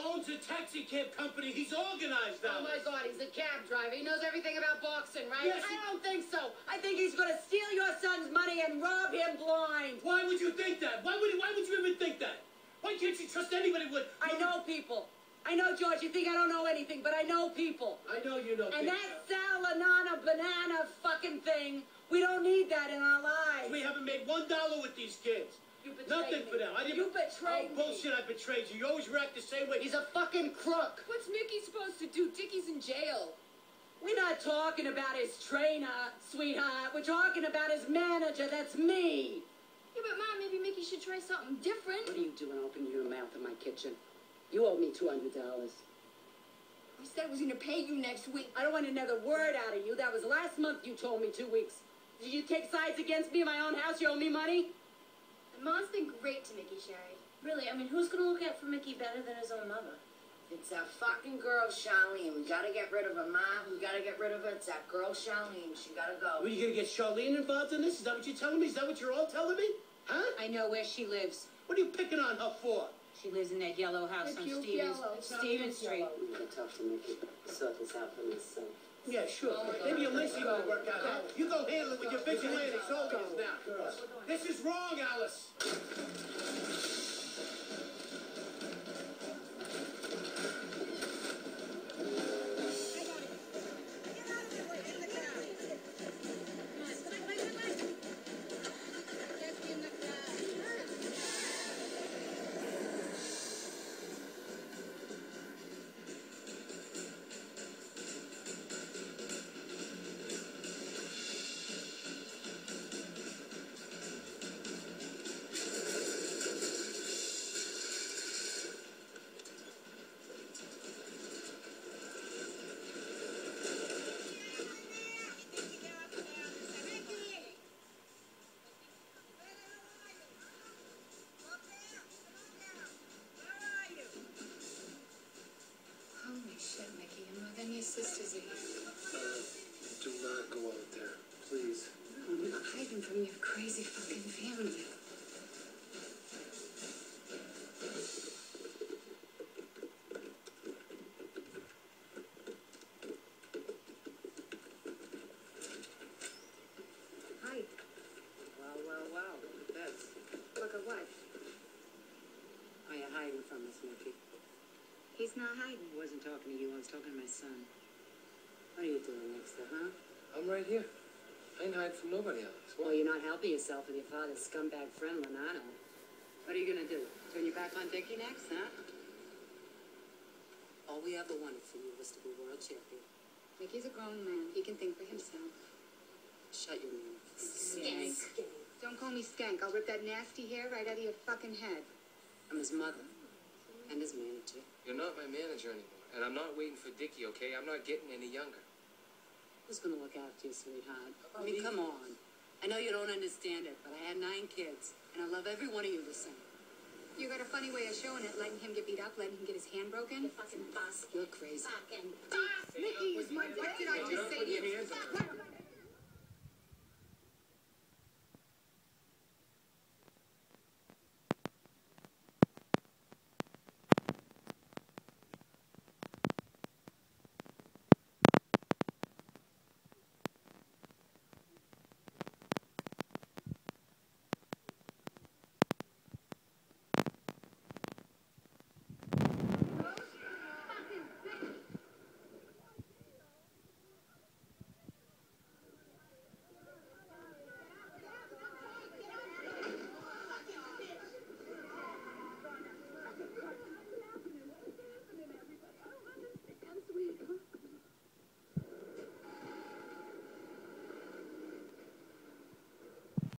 owns a taxi cab company. He's organized now. Oh my God, he's a cab driver. He knows everything about boxing, right? Yes, I don't think so. I think he's going to steal your son's money and rob him blind. Why would you think that? Why would you even think that? Why can't you trust anybody with... I know people. I know, George, you think I don't know anything, but I know people. I know you know And people. that Salanana banana fucking thing, we don't need that in our lives. We haven't made $1 with these kids. You betrayed Nothing me. for them. You betrayed me. Bullshit, I betrayed you. You always react the same way. He's a fucking crook. What's Mickey supposed to do? Dickie's in jail. We're not talking about his trainer, sweetheart. We're talking about his manager. That's me. Yeah, but Mom, maybe Mickey should try something different. What are you doing opening your mouth in my kitchen? You owe me $200. I said I was going to pay you next week. I don't want another word out of you. That was last month you told me 2 weeks. Did you take sides against me in my own house? You owe me money? And Mom's been great to Mickey, Sherry. Really, I mean, who's going to look out for Mickey better than his own mother? It's that fucking girl, Charlene. We gotta get rid of her, Ma. We gotta get rid of her. It's that girl, Charlene. She gotta go. Are you going to get Charlene involved in this? Is that what you're telling me? Is that what you're all telling me? Huh? I know where she lives. What are you picking on her for? She lives in that yellow house The on cute Stevens, yellow. Stevens Street. I'm gonna talk to Mickey. Sort this out for myself. Yeah, sure. Maybe your Lacey will work out. Huh? You go handle it with your vigilante soldiers now. This is wrong, Alice. Holy shit, Mickey. And more than your sisters are here. Do not go out there, please. I'm not hiding from your crazy fucking family. Hi. Wow. Look at this. Look at what? Are you hiding from us, Mickey? He's not hiding. I wasn't talking to you. I was talking to my son. What are you doing next to, huh? I'm right here. I ain't hiding from nobody else. Well, you're not helping yourself with your father's scumbag friend, Lenano. What are you gonna do? Turn your back on Dickie next, huh? All we ever wanted for you was to be world champion. Mickey's a grown man. He can think for himself. Shut your mouth. Skank. Don't call me Skank. I'll rip that nasty hair right out of your fucking head. I'm his mother and his manager. You're not my manager anymore, and I'm not waiting for Dickie, okay? I'm not getting any younger. Who's gonna look after you, sweetheart? I mean, come on. I know you don't understand it, but I had 9 kids, and I love every one of you the same. You got a funny way of showing it, letting him get beat up, letting him get his hand broken. You fucking boss. You're crazy. Fucking Mickey is my... What did I just say to you? Put your hands on her.